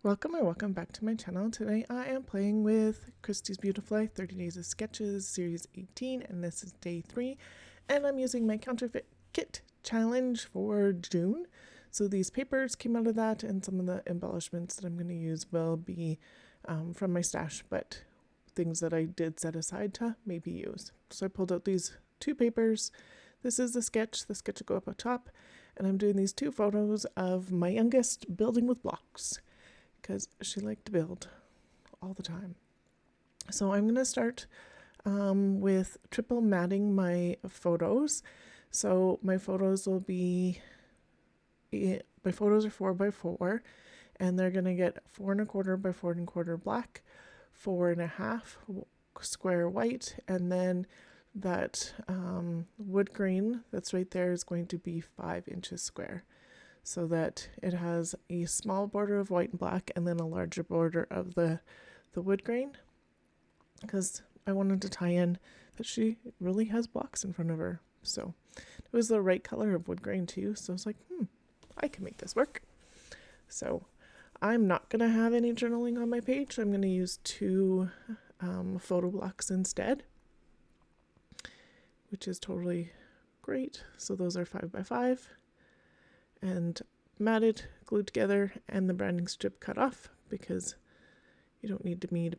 Welcome or welcome back to my channel. Today I am playing with Christie's Beautiful Life 30 Days of Sketches Series 18, and this is day 3, and I'm using my counterfeit kit challenge for June. So these papers came out of that, and some of the embellishments that I'm going to use will be from my stash, but things that I did set aside to maybe use. So I pulled out these two papers. This is the sketch will go up top, and I'm doing these two photos of my youngest building with blocks, because she liked to build all the time. So I'm going to start with triple matting my photos. So my photos will be, my photos are 4x4, and they're going to get 4¼ by 4¼ black, 4½ square white, and then that wood grain that's right there is going to be 5 inches square, so that it has a small border of white and black and then a larger border of the wood grain, because I wanted to tie in that she really has blocks in front of her. So it was the right color of wood grain too, so I was like, I can make this work. So I'm not going to have any journaling on my page. I'm going to use two photo blocks instead, which is totally great. So those are 5x5. And matted, glued together, and the branding strip cut off, because you don't need me to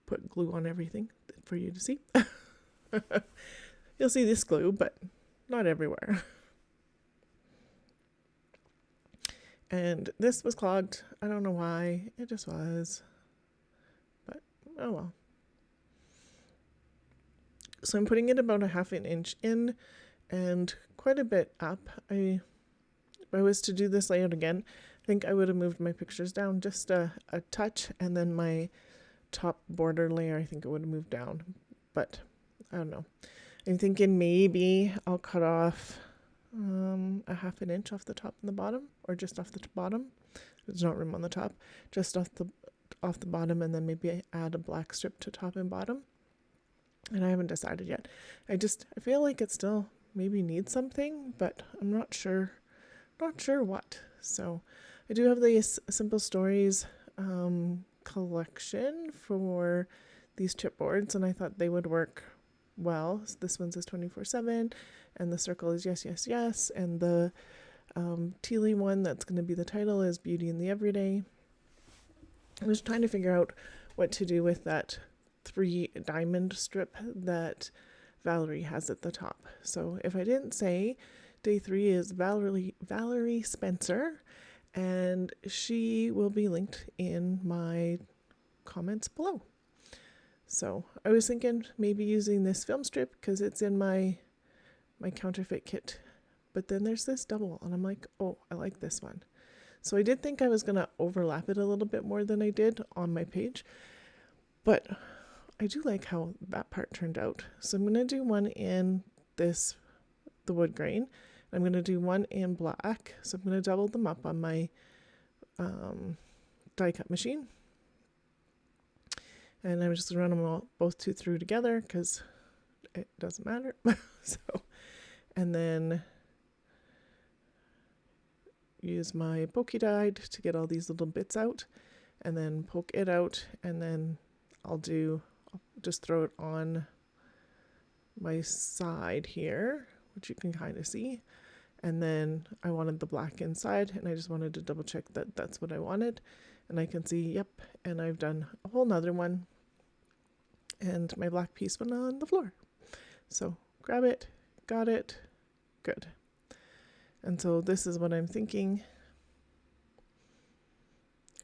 put glue on everything for you to see. You'll see this glue, but not everywhere. And this was clogged. I don't know why. It just was. But oh well. So I'm putting it about a ½ an inch in and quite a bit up. If I was to do this layout again, I think I would have moved my pictures down just a touch, and then my top border layer, I think it would have moved down, but I don't know. I'm thinking maybe I'll cut off a ½ an inch off the top and the bottom, or just off the bottom. There's not room on the top, just off the bottom, and then maybe add a black strip to top and bottom. And I haven't decided yet. I feel like it still maybe needs something, but I'm not sure what. So I do have the Simple Stories collection for these chipboards, and I thought they would work well. So this one says 24/7, and the circle is yes, yes, yes, and the tealy one that's going to be the title is Beauty in the Everyday. I was trying to figure out what to do with that 3 diamond strip that Valerie has at the top. So if I didn't say, day 3 is Valerie Spencer, and she will be linked in my comments below. So I was thinking maybe using this film strip because it's in my counterfeit kit, but then there's this double, and I'm like, oh, I like this one. So I did think I was going to overlap it a little bit more than I did on my page, but I do like how that part turned out. So I'm going to do one in the wood grain. I'm going to do one in black, so I'm going to double them up on my die cut machine. And I'm just going to run them both through together because it doesn't matter. So, and then use my pokey die to get all these little bits out, and then poke it out, and then I'll just throw it on my side here, which you can kind of see. And then I wanted the black inside, and I just wanted to double check that that's what I wanted. And I can see, yep, and I've done a whole nother one. And my black piece went on the floor. So grab it, got it, good. And so this is what I'm thinking.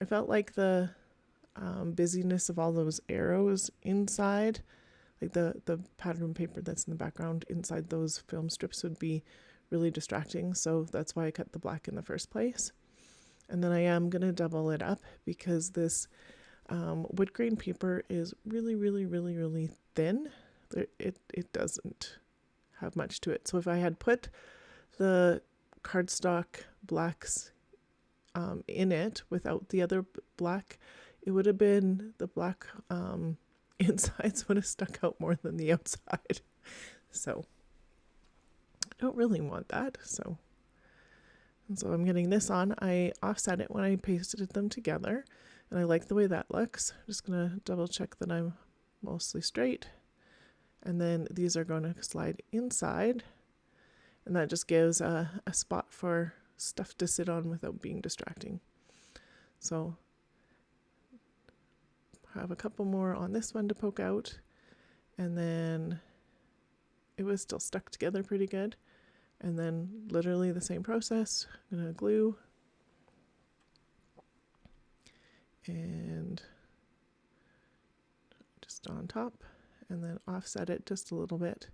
I felt like the busyness of all those arrows inside, like the pattern paper that's in the background inside those film strips, would be really distracting. So that's why I cut the black in the first place. And then I am going to double it up because this wood grain paper is really, really, really, really thin. It doesn't have much to it. So if I had put the cardstock blacks in it without the other black, it would have been the black insides would have stuck out more than the outside. So I don't really want that. So And so I'm getting this on. I offset it when I pasted them together, and I like the way that looks. I'm just gonna double check that I'm mostly straight. And then these are going to slide inside, and that just gives a spot for stuff to sit on without being distracting. So I have a couple more on this one to poke out, and then it was still stuck together pretty good. And then literally the same process. I'm gonna glue and just on top, and then offset it just a little bit.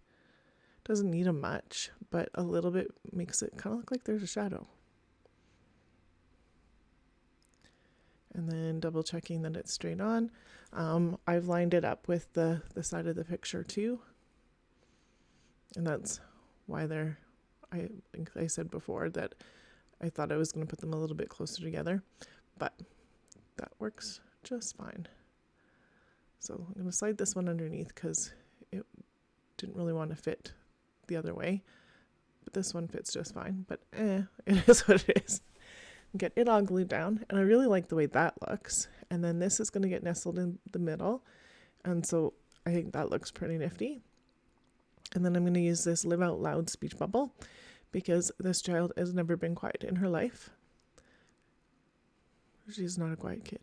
Doesn't need a much, but a little bit makes it kind of look like there's a shadow. And then double checking that it's straight on. I've lined it up with the side of the picture too. And that's why I think I said before that I thought I was going to put them a little bit closer together, but that works just fine. So I'm going to slide this one underneath because it didn't really want to fit the other way, but this one fits just fine. But it is what it is. Get it all glued down, and I really like the way that looks. And then this is going to get nestled in the middle, and so I think that looks pretty nifty. And then I'm going to use this Live Out Loud speech bubble because this child has never been quiet in her life. She's not a quiet kid.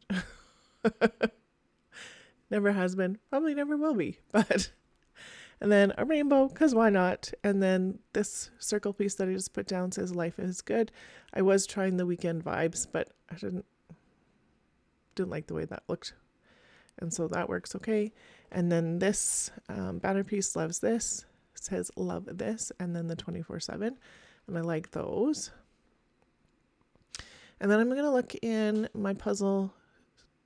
Never has been, probably never will be. But and then a rainbow, because why not? And then this circle piece that I just put down says life is good. I was trying the weekend vibes, but I didn't like the way that looked. And so that works okay. And then this banner piece loves this. It says love this, and then the 24/7. And I like those. And then I'm going to look in my puzzle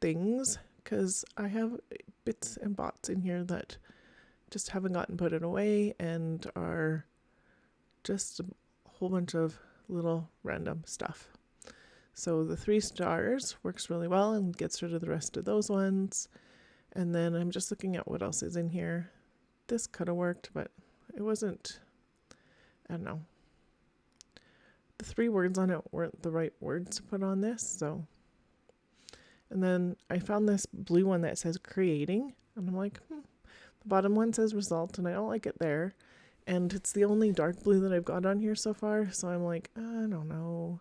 things because I have bits and bots in here that just haven't gotten put it away and are just a whole bunch of little random stuff. So the 3 stars works really well and gets rid of the rest of those ones. And then I'm just looking at what else is in here. This could have worked, but it wasn't, I don't know. The 3 words on it weren't the right words to put on this, so. And then I found this blue one that says creating, and I'm like, The bottom one says result, and I don't like it there. And it's the only dark blue that I've got on here so far, so I'm like, I don't know.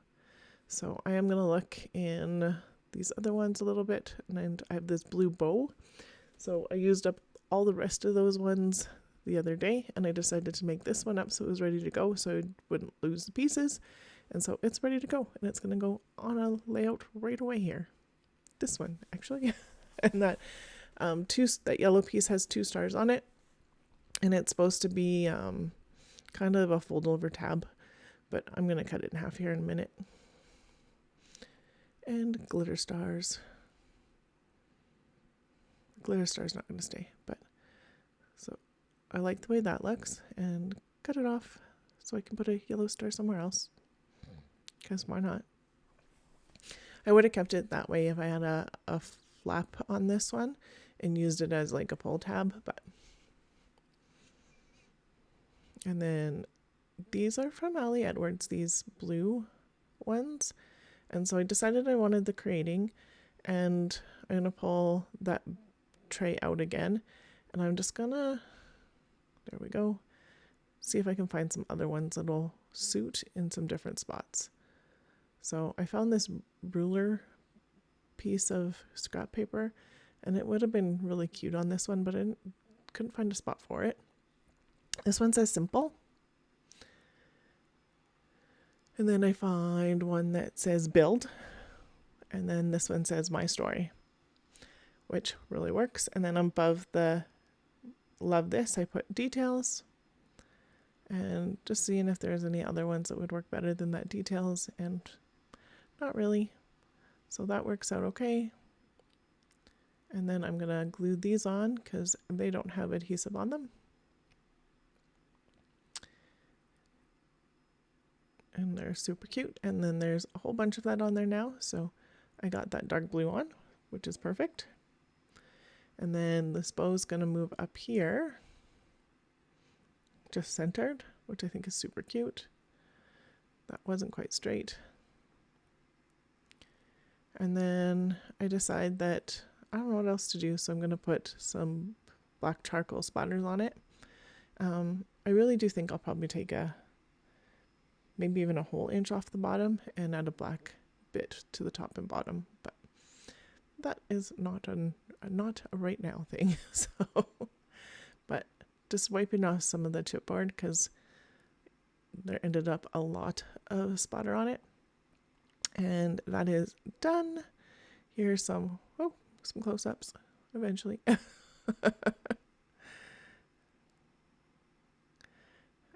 So I am going to look in these other ones a little bit, and I have this blue bow. So I used up all the rest of those ones the other day, and I decided to make this one up so it was ready to go so I wouldn't lose the pieces. And so it's ready to go, and it's going to go on a layout right away here. This one, actually. And that that yellow piece has 2 stars on it, and it's supposed to be kind of a fold over tab, but I'm going to cut it in half here in a minute. And glitter stars. Glitter star's not going to stay, but so I like the way that looks, and cut it off so I can put a yellow star somewhere else, because why not? I would have kept it that way if I had a flap on this one and used it as like a pull tab, but. And then these are from Ali Edwards, these blue ones. And so I decided I wanted the creating, and I'm going to pull that tray out again, and I'm just gonna, there we go, see if I can find some other ones that'll suit in some different spots. So I found this ruler piece of scrap paper, and it would have been really cute on this one, but I couldn't find a spot for it. This one says simple. And then I find one that says build. And then this one says my story, which really works. And then above the love this, I put details. And just seeing if there's any other ones that would work better than that details. And not really. So that works out okay. And then I'm going to glue these on because they don't have adhesive on them. And they're super cute. And then there's a whole bunch of that on there now. So I got that dark blue on, which is perfect. And then this bow's going to move up here, just centered, which I think is super cute. That wasn't quite straight. And then I decide that I don't know what else to do, so I'm going to put some black charcoal splatters on it. I really do think I'll probably take maybe even a whole inch off the bottom and add a black bit to the top and bottom, but that is not a right now thing. So, but just wiping off some of the chipboard because there ended up a lot of splatter on it, and that is done. Here's some close-ups eventually.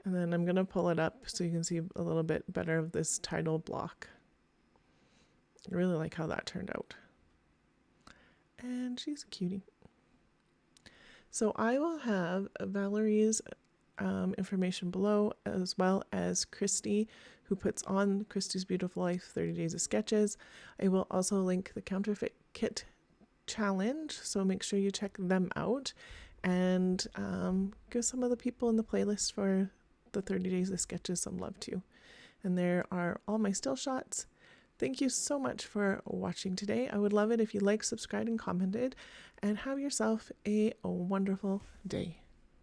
And then I'm gonna pull it up so you can see a little bit better of this tidal block. I really like how that turned out. And she's a cutie. So I will have Valerie's information below, as well as Christy, who puts on Christy's Beautiful Life 30 Days of Sketches. I will also link the Counterfeit Kit Challenge, so make sure you check them out, and give some of the people in the playlist for the 30 Days of Sketches some love too. And there are all my still shots. Thank you so much for watching today. I would love it if you liked, subscribed, and commented, and have yourself a wonderful day.